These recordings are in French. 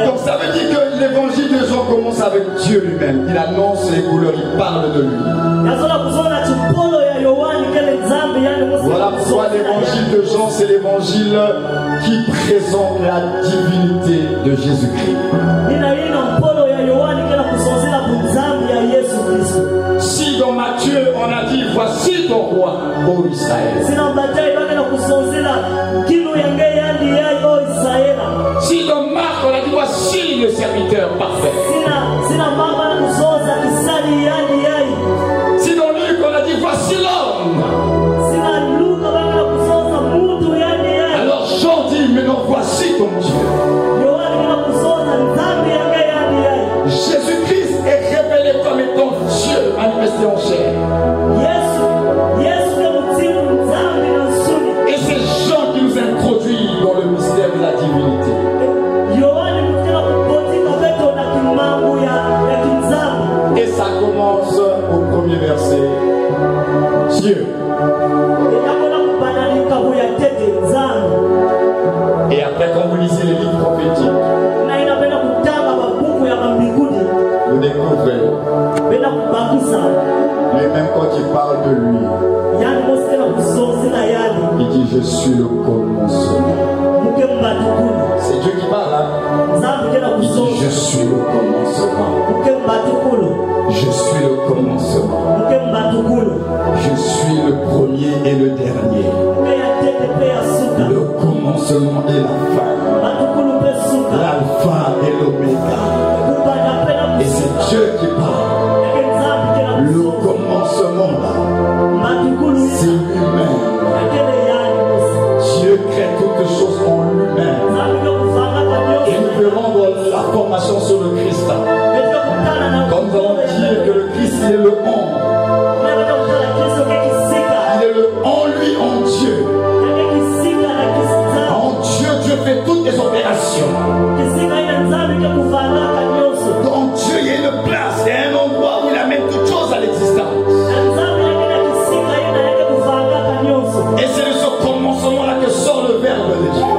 Donc ça veut dire que l'évangile de Jean commence avec Dieu lui-même. Il annonce les couleurs, il parle de lui. Voilà pourquoi l'évangile de Jean, c'est l'évangile qui présente la divinité de Jésus-Christ. Si dans Matthieu on a dit voici ton roi, ô Israël. Si dans Marc on a dit voici le serviteur parfait. Si dans Luc on a dit voici l'homme. Alors Jean dit maintenant voici ton Dieu. Jésus-Christ est révélé comme étant Dieu manifesté en chair. Et c'est Jean qui nous introduit dans le mystère de la divinité. Et ça commence au premier verset. Dieu. Et après, quand vous lisez les livres prophétiques, vous découvrez lui-même quand il parle de lui, il dit je suis le commencement. C'est Dieu qui parle là. Il dit je suis le commencement. Je suis le commencement. Je suis le premier et le dernier. Le commencement et la fin. L'alpha et l'oméga. Et c'est Dieu qui parle. Le commencement là, c'est lui-même. Dieu crée toutes choses en lui-même. Et nous verrons la formation sur le Christ. Comme nous allons dire que le Christ il est le on. Il est le en lui, en Dieu. En Dieu, Dieu fait toutes les opérations. Dans Dieu, il y a une place, il y a un endroit où il amène toutes choses à l'existence. Et c'est de ce commencement-là que sort le Verbe de Dieu.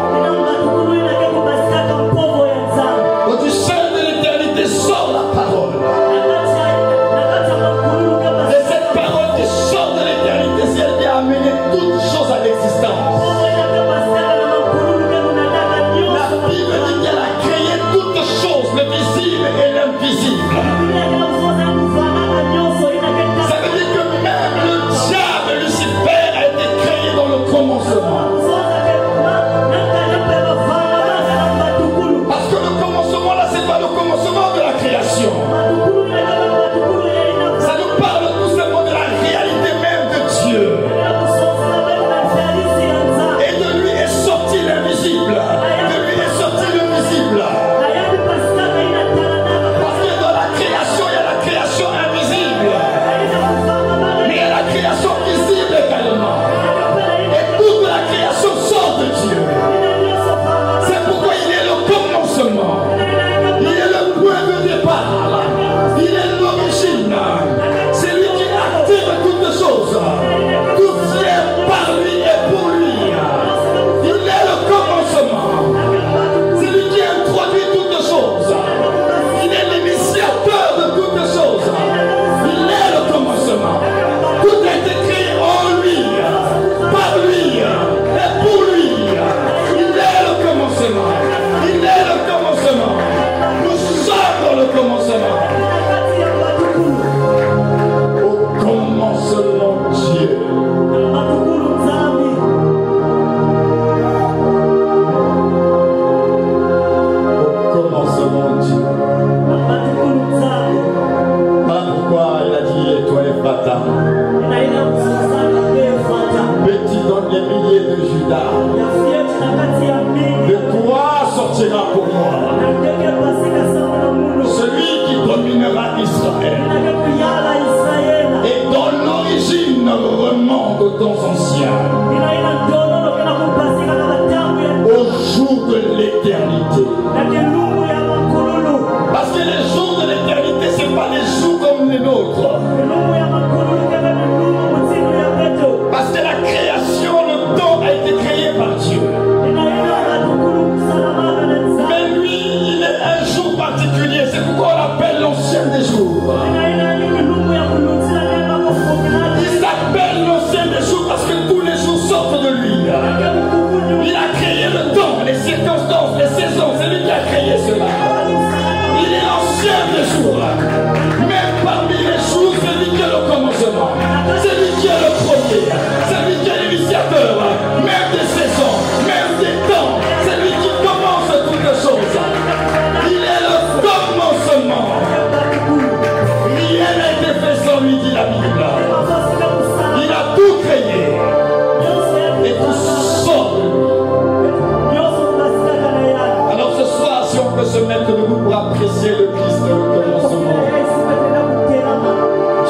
se mettre debout pour apprécier le Christ au commencement.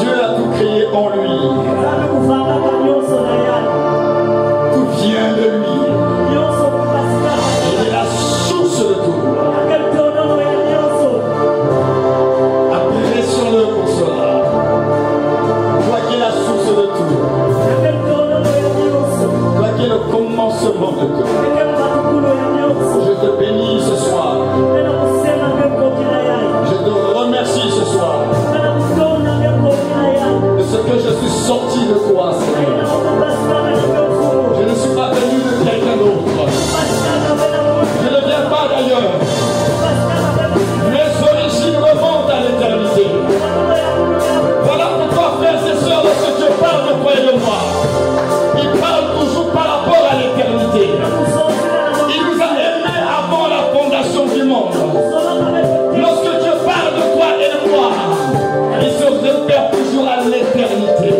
Dieu a tout créé en lui. Tout vient de lui. Il est la source de tout. Apprécions-le pour cela. Toi qui es la source de tout. Toi qui es le commencement de tout. Je te bénis ce soir. Je te remercie ce soir de ce que je suis sorti de toi, Seigneur. Je ne suis pas venu de quelqu'un d'autre. Je ne viens pas d'ailleurs. Mes origines remontent à l'éternité. Voilà pourquoi, frères et sœurs, lorsque Dieu parle de toi et de moi, il parle toujours par rapport à l'éternité. Il nous a aimés avant la fondation du monde. Lorsque Dieu parle de toi et de moi, il se réfère toujours à l'éternité.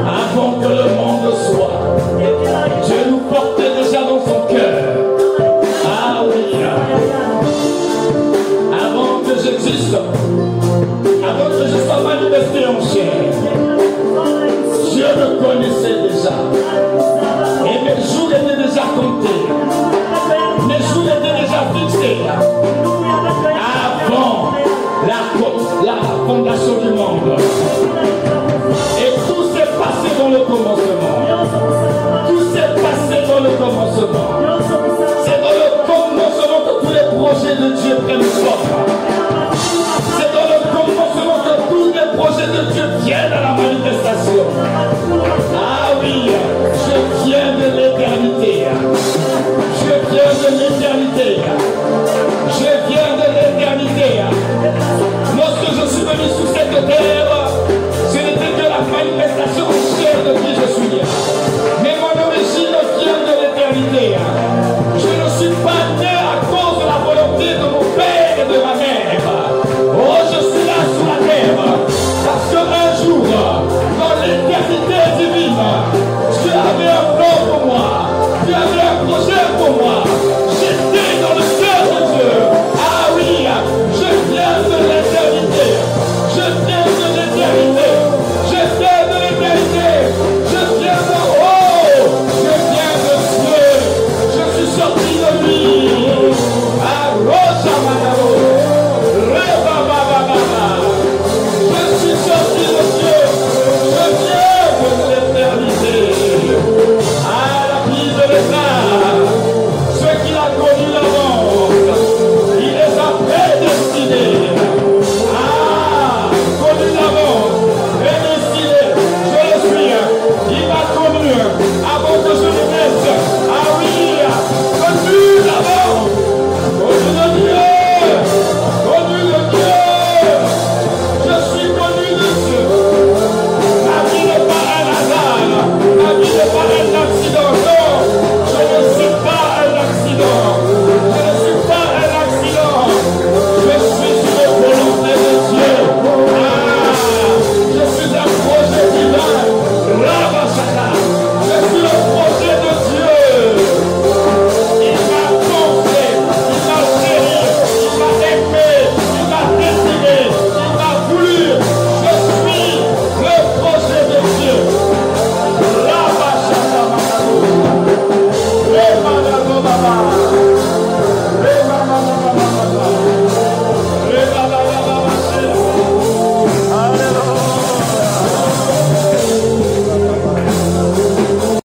Avant que le monde soit, Dieu nous portait déjà dans son cœur. Ah oui. Avant que j'existe, avant que je sois manifesté en chair, Dieu me connaissait déjà. Et mes jours étaient déjà comptés.